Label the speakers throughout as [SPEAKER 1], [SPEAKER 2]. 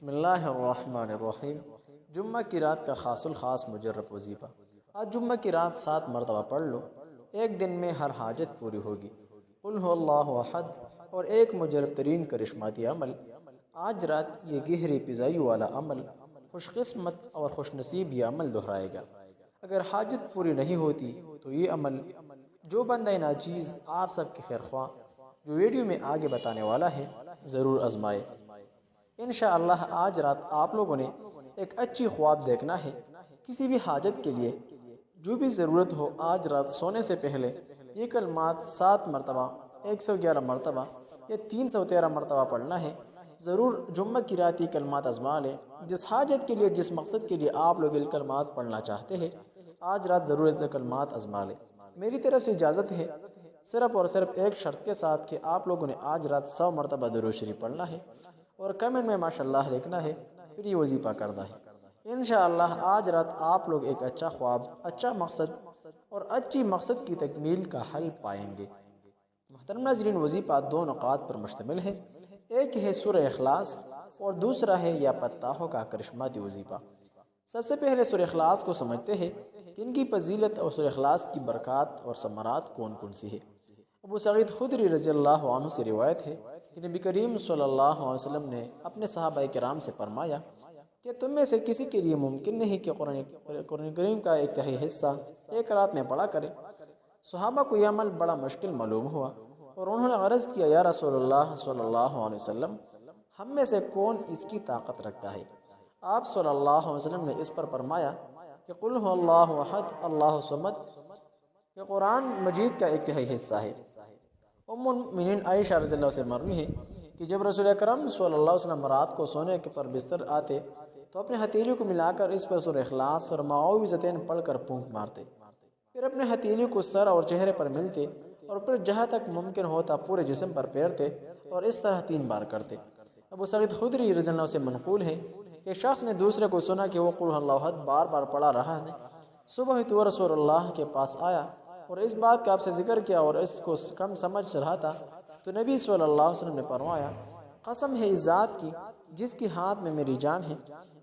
[SPEAKER 1] بسم اللہ الرحمن الرحیم۔ جمعہ کی رات کا خاص الخاص مجرب وظیفہ۔ آج جمعہ کی رات 7 مرتبہ پڑھ لو، ایک دن میں ہر حاجت پوری ہوگی۔ قل هو اللہ احد اور ایک مجرب ترین کرشماتی عمل۔ آج رات یہ گہری فضائی والا عمل خوش قسمت اور خوش نصیب یہ عمل دہرائے گا۔ اگر حاجت پوری نہیں ہوتی تو یہ عمل جو بندہ ناچیز آپ سب کے خیر خواہ جو ویڈیو میں آگے بتانے والا ہے ضرور آزمائے۔ انشاءاللہ آج رات آپ لوگوں نے ایک اچھی خواب دیکھنا ہے۔ کسی بھی حاجت کے لیے جو بھی ضرورت ہو آج رات سونے سے پہلے یہ کلمات 7 مرتبہ 111 مرتبہ یا 313 مرتبہ پڑھنا ہے۔ ضرور جمعہ کی رات یہ کلمات آزما لیں۔ جس حاجت کے لیے جس مقصد کے لیے آپ لوگ یہ کلمات پڑھنا چاہتے ہیں آج رات ضرور یہ کلمات آزما لیں۔ میری طرف سے اجازت ہے صرف اور صرف ایک شرط کے ساتھ کہ آپ لوگوں نے آج رات 100 مرتبہ درود شریف پڑھنا ہے اور کمنٹ میں ماشاءاللہ لکھنا ہے، پھر یہ وظیفہ کرنا ہے۔ انشاءاللہ آج رات آپ لوگ ایک اچھا خواب، اچھا مقصد اور اچھی مقصد کی تکمیل کا حل پائیں گے۔ محترم ناظرین، وظیفہ 2 نقاط پر مشتمل ہے۔ ایک ہے سورہ اخلاص اور دوسرا ہے یا پتاہوں کا کرشماتی وظیفہ۔ سب سے پہلے سورہ اخلاص کو سمجھتے ہیں کہ ان کی فضیلت اور سورہ اخلاص کی برکات اور ثمرات کون کون سی ہے۔ ابو سعید خدری رضی اللہ عنہ سے روایت ہے کہ نبی کریم صلی اللہ علیہ وسلم نے اپنے صحابہ کرام سے فرمایا کہ تم میں سے کسی کے لیے ممکن نہیں کہ قرآن کریم کا ایک تہائی حصہ ایک رات میں پڑھا کرے۔ صحابہ کو یہ عمل بڑا مشکل معلوم ہوا اور انہوں نے عرض کیا، یا رسول اللہ صلی اللہ علیہ وسلم، ہم میں سے کون اس کی طاقت رکھتا ہے؟ آپ صلی اللہ علیہ وسلم نے اس پر فرمایا کہ قل هو اللہ احد اللہ صمد، یہ قرآن مجید کا ایک تہائی حصہ ہے۔ ام المؤمنین عائشہ رضی اللہ سے مروی ہے کہ جب رسول اکرم صلی اللہ علیہ وسلم رات کو سونے کے پر بستر آتے تو اپنے ہتھیلی کو ملا کر اس پر سورہ اخلاص اور معوذتین پڑھ کر پھونک مارتے، پھر اپنے ہتھیلی کو سر اور چہرے پر ملتے اور پھر جہاں تک ممکن ہوتا پورے جسم پر پھیرتے اور اس طرح 3 بار کرتے۔ ابو سعید خدری رضی اللہ سے منقول ہے کہ شخص نے دوسرے کو سنا کہ وہ قل هو اللہ احد بار بار پڑھا رہا ہے۔ صبح ہی تو رسول اللہ کے پاس آیا اور اس بات کا آپ سے ذکر کیا اور اس کو کم سمجھ رہا تھا تو نبی صلی اللہ علیہ وسلم نے فرمایا، قسم ہے اس ذات کی جس کی ہاتھ میں میری جان ہے،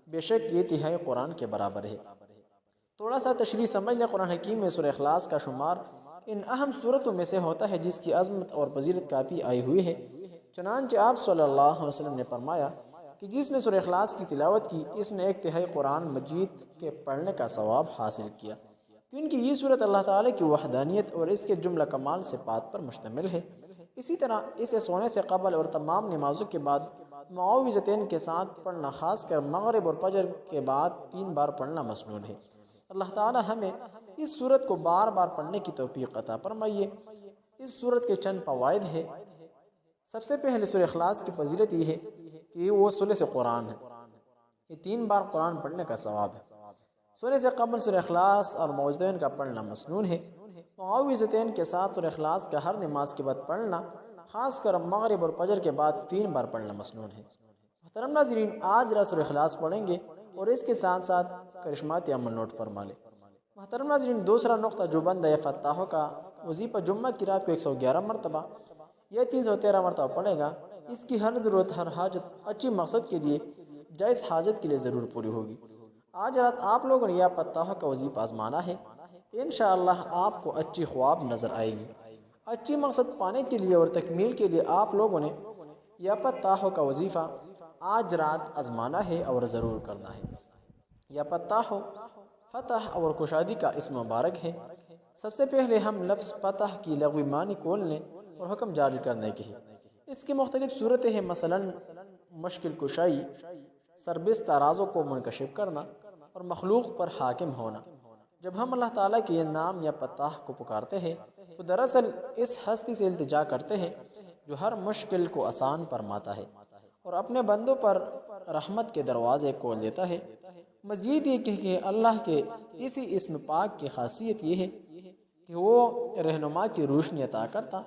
[SPEAKER 1] بے شک یہ تہائی قرآن کے برابر ہے۔ تھوڑا سا تشریح سمجھ لیں، قرآن حکیم میں سورہ اخلاص کا شمار ان اہم صورتوں میں سے ہوتا ہے جس کی عظمت اور فضیلت کافی آئی ہوئی ہے۔ چنانچہ آپ صلی اللہ علیہ وسلم نے فرمایا کہ جس نے سورہ اخلاص کی تلاوت کی اس نے ایک تہائی قرآن مجید کے پڑھنے کا ثواب حاصل کیا، کیونکہ یہ صورت اللہ تعالیٰ کی وحدانیت اور اس کے جملہ کمال صفات پر مشتمل ہے۔ اسی طرح اسے سونے سے قبل اور تمام نمازوں کے بعد معوذتین کے ساتھ پڑھنا، خاص کر مغرب اور فجر کے بعد 3 بار پڑھنا مسنون ہے۔ اللہ تعالیٰ ہمیں اس صورت کو بار بار پڑھنے کی توفیق عطا فرمائے۔ اس صورت کے چند فوائد ہیں۔ سب سے پہلے سورہ اخلاص کی فضیلت یہ ہے کہ وہ ثلث قرآن ہے، یہ 3 بار قرآن پڑھنے کا ثواب ہے۔ سونے سے قبل سورہ اخلاص اور معوذتین کا پڑھنا مسنون ہے۔ معوذتین کے ساتھ سورہ اخلاص کا ہر نماز کے بعد پڑھنا، خاص کر مغرب اور فجر کے بعد 3 بار پڑھنا مسنون ہے۔ محترم ناظرین، آج رات سورہ اخلاص پڑھیں گے اور اس کے ساتھ ساتھ کرشماتی عمل نوٹ فرما لیں۔ محترم ناظرین، دوسرا نقطہ، جو بندہ فتاحوں کا وظیفہ جمعہ کی رات کو 111 مرتبہ یا 313 مرتبہ پڑھے گا، اس کی ہر ضرورت، ہر حاجت اچھی مقصد کے لیے، جائز حاجت کے لیے ضرور پوری ہوگی۔ آج رات آپ لوگوں نے یا پتاہوں کا وظیفہ آزمانا ہے، انشاءاللہ آپ کو اچھی خواب نظر آئے گی۔ اچھی مقصد پانے کے لیے اور تکمیل کے لیے آپ لوگوں نے یا پتاہوں کا وظیفہ آج رات آزمانا ہے اور ضرور کرنا ہے۔ یا پتاہو فتح اور کشادی کا اسم مبارک ہے۔ سب سے پہلے ہم لفظ فتح کی لغوی معنی کھولنے اور حکم جاری کرنے کے ہیں۔ اس کی مختلف صورتیں ہیں، مثلا مشکل کشائی، سربستہ رازوں کو منکشف کرنا اور مخلوق پر حاکم ہونا۔ جب ہم اللہ تعالیٰ کے یہ نام یا پتاہ کو پکارتے ہیں تو دراصل اس ہستی سے التجا کرتے ہیں جو ہر مشکل کو آسان فرماتا ہے اور اپنے بندوں پر رحمت کے دروازے کھول دیتا ہے۔ مزید یہ کہ اللہ کے اسی اسم پاک کی خاصیت یہ ہے کہ وہ رہنما کی روشنی عطا کرتا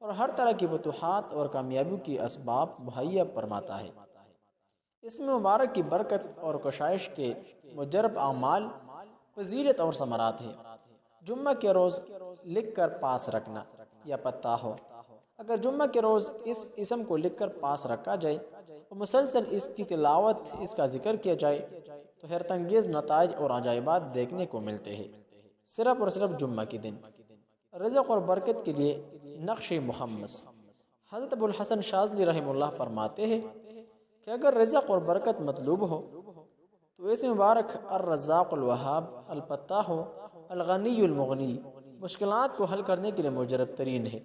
[SPEAKER 1] اور ہر طرح کی فتوحات اور کامیابی کی اسباب مہیا فرماتا ہے۔ اس میں مبارک کی برکت اور کشائش کے مجرب اعمال، فضیلت اور ثمرات ہیں۔ جمعہ کے روز لکھ کر پاس رکھنا یا پتہ ہو، اگر جمعہ کے روز اس اسم کو لکھ کر پاس رکھا جائے اور مسلسل اس کی تلاوت، اس کا ذکر کیا جائے تو حیرت انگیز نتائج اور عجائبات دیکھنے کو ملتے ہیں۔ صرف اور صرف جمعہ کے دن رزق اور برکت کے لیے نقش محمد۔ حضرت ابو الحسن شاذلی رحمہ اللہ فرماتے ہیں کہ اگر رزق اور برکت مطلوب ہو تو اس مبارک الرزاق الوہاب الفتاح الغنی المغنی مشکلات کو حل کرنے کے لیے مجرب ترین ہے۔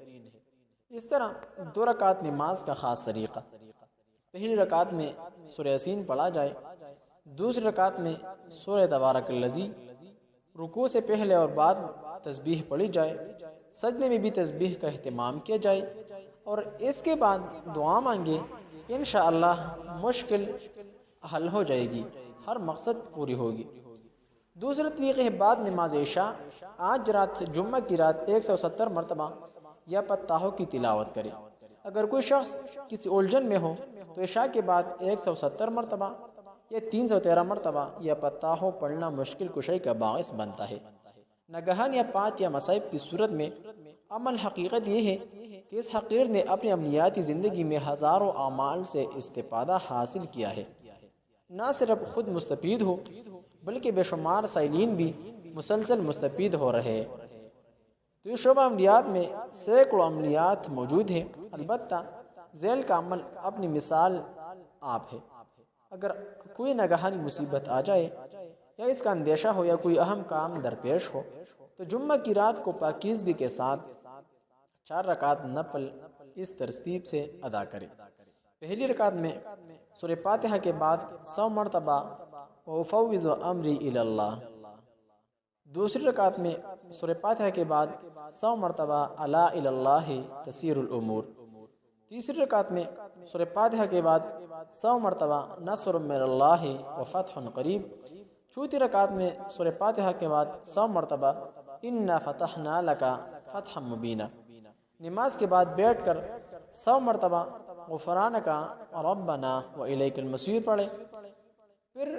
[SPEAKER 1] اس طرح 2 رکعت نماز کا خاص طریقہ: پہلی رکعت میں سورہ یاسین پڑھا جائے، دوسری رکعت میں سورہ تبارک الذی، رکوع سے پہلے اور بعد تسبیح پڑھی جائے، سجدے میں بھی تسبیح کا اہتمام کیا جائے اور اس کے بعد دعا مانگے، انشاءاللہ مشکل حل ہو جائے گی، ہر مقصد پوری ہوگی۔ دوسرے طریقے ہے بعد نماز عشاء آج رات جمعہ کی رات 170 مرتبہ یا فتاحوں کی تلاوت کرے۔ اگر کوئی شخص کسی الجھن میں ہو تو عشاء کے بعد 170 مرتبہ یا 313 مرتبہ یا فتاحوں پڑھنا مشکل کشائی کا باعث بنتا ہے۔ نگہان یا پات یا مصائب کی صورت میں عمل حقیقت یہ ہے کہ اس حقیر نے اپنی عملیاتی زندگی میں ہزاروں اعمال سے استفادہ حاصل کیا ہے۔ نہ صرف خود مستفید ہو بلکہ بے شمار سائلین بھی مسلسل مستفید ہو رہے ہیں۔ تو اس شعبہ عملیات میں سینکڑوں عملیات موجود ہیں، البتہ ذیل کا عمل اپنی مثال آپ ہے۔ اگر کوئی ناگہانی مصیبت آ جائے یا اس کا اندیشہ ہو یا کوئی اہم کام درپیش ہو تو جمعہ کی رات کو پاکیزگی کے ساتھ 4 رکعت نفل اس ترتیب سے ادا کرے۔ پہلی رکعت میں سورہ فاتحہ کے بعد 100 مرتبہ وَأُفَوِّضُ أَمْرِي إِلَى اللَّهِ، دوسری رکعت میں سورہ فاتحہ کے بعد 100 مرتبہ أَلَا إِلَى اللَّهِ تَسِيرُ الْأُمُورُ، تیسری رکعت میں سورہ فاتحہ کے بعد 100 مرتبہ نصر من اللہ وفتح قریب، چوتھی رکعت میں سورہ فاتحہ کے بعد 100 مرتبہ اِنَّا فَتَحْنَا لَكَ فَتْحًا مُبِينًا۔ نماز کے بعد بیٹھ کر 100 مرتبہ غفرانک ربنا وإلیک المصیر پڑھے، پھر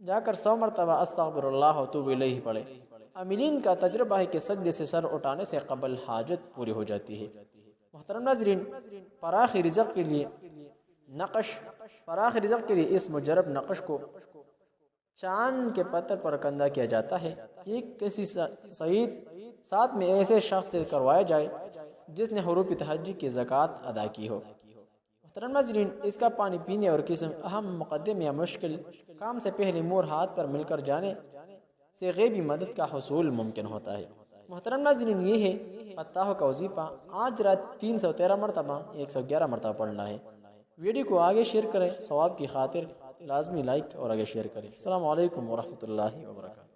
[SPEAKER 1] جا کر 100 مرتبہ استغفر اللہ واتوب الیہ پڑھے۔ عاملین کا تجربہ ہے کہ سجدے سے سر اٹھانے سے قبل حاجت پوری ہو جاتی ہے۔ محترم ناظرین، فراخ رزق کے لیے اس مجرب نقش کو چاند کے پتھر پر کندہ کیا جاتا ہے۔ یہ کسی سعید ساتھ میں ایسے شخص سے کروایا جائے جس نے حروف تہجد کی زکوٰۃ ادا کی ہو۔ محترم ناظرین، اس کا پانی پینے اور کسی اہم مقدمے یا مشکل کام سے پہلے امور ہاتھ پر مل کر جانے سے غیبی مدد کا حصول ممکن ہوتا ہے۔ محترم ناظرین، یہ ہے فتاحوں کا وظیفہ آج رات 313 مرتبہ 111 مرتبہ پڑھنا ہے۔ ویڈیو کو آگے شیئر کریں، ثواب کی خاطر لازمی لائک اور آگے شیئر کریں۔ السلام علیکم ورحمۃ اللہ وبرکاتہ۔